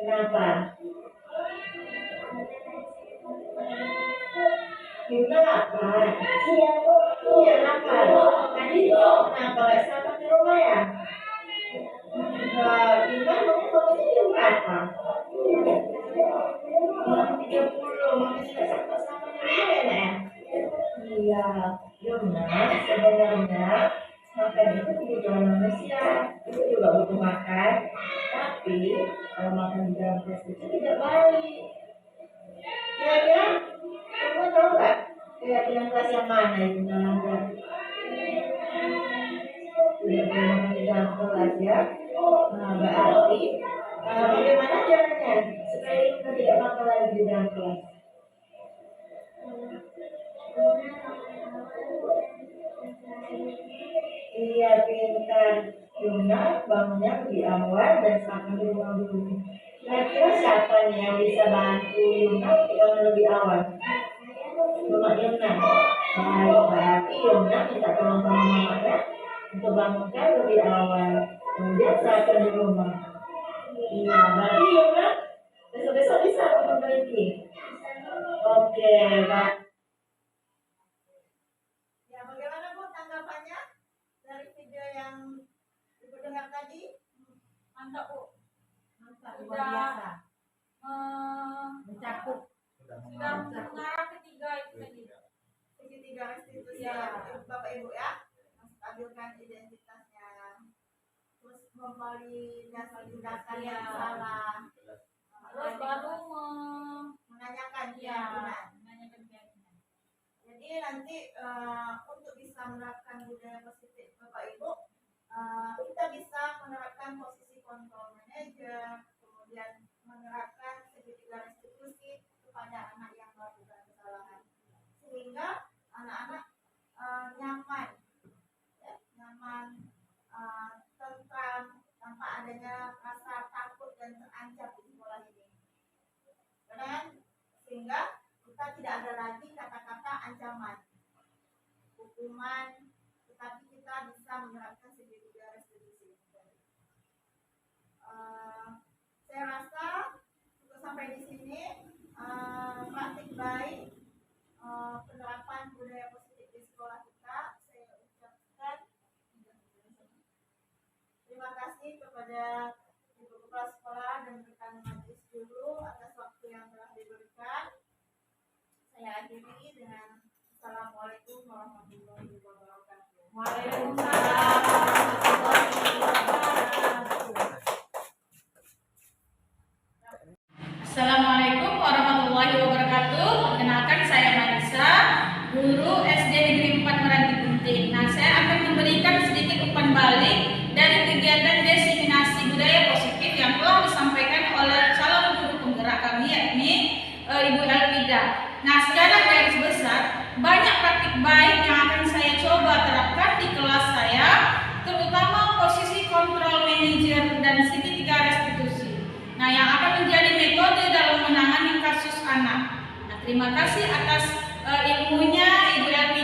Kenapa? Yumna nakal. Iya nakal. Tadi kenapa nggak sama di rumah ya? Yumna mungkin posisi jam berapa? Jam 30. Mungkin sudah sama-sama di rumah ya, Nak? Iya, Yumna sebenarnya makan itu kebutuhan manusia. Itu juga butuh makan. Tapi kalau makan di dalam kelas itu tidak baik. Kira-kira kamu tahu nggak? Kira-kira kelas yang mana itu dalam kelas? Tidak boleh makan di dalam kelas ya. Nah, berarti bagaimana caranya supaya kita tidak makan lagi di dalam kelas? Iya, pintar. Yumna bangunnya lebih awal dan makan di rumah dulu. Kira-kira siapa nih yang bisa bantu Yumna untuk lebih awal? Mama Yumna. Baik, berarti Yumna minta tolong sama mamanya untuk bangunkan lebih awal. Kemudian sarapan di rumah. Iya, berarti Yumna besok-besok bisa memperbaiki. Oke, Pak. Ya, bagaimana Bu tanggapannya dari video yang Ibu dengar tadi? Mantap Bu. Mantap, luar biasa. Mencakup. Sudah mengarah ketiga itu tadi. Segitiga restitusi Ya. ya, Bapak Ibu ya, menstabilkan identitasnya, terus memvalidasi data yang salah, Terus baru menanyakan ya keyakinan. menanyakan keyakinan. Jadi nanti untuk bisa menerapkan budaya positif Bapak Ibu, kita bisa menerapkan posisi kontrol manager, kemudian menerapkan segitiga restitusi kepada anak yang melakukan kesalahan, sehingga anak-anak nyaman, ya, nyaman, tentram, tanpa adanya rasa takut dan terancam di sekolah ini. Dan sehingga kita tidak ada lagi kata-kata ancaman, hukuman, tetapi kita bisa menerapkan segitiga restitusi. Saya rasa cukup sampai di sini praktik baik penerapan budaya positif di sekolah kita. Saya ucapkan terima kasih kepada Ibu Kepala Sekolah dan rekan majelis guru atas waktu yang telah diberikan. Saya akhiri dengan Assalamualaikum warahmatullahi wabarakatuh. Waalaikumsalam warahmatullahi wabarakatuh. Assalamualaikum warahmatullahi wabarakatuh. Perkenalkan saya Marisa, guru SD Negeri 4 Meranti Gunting. Nah, saya akan memberikan sedikit umpan balik dari kegiatan diseminasi budaya positif yang telah disampaikan oleh calon guru penggerak kami, yakni Ibu Elvida. Nah, secara garis besar, banyak praktik baik yang akan saya coba terapkan di kelas saya, terutama posisi kontrol manajer dan segitiga restitusi. Nah, yang akan menjadi metode dalam menangani kasus anak. Nah, terima kasih atas ilmunya Ibu Elvida.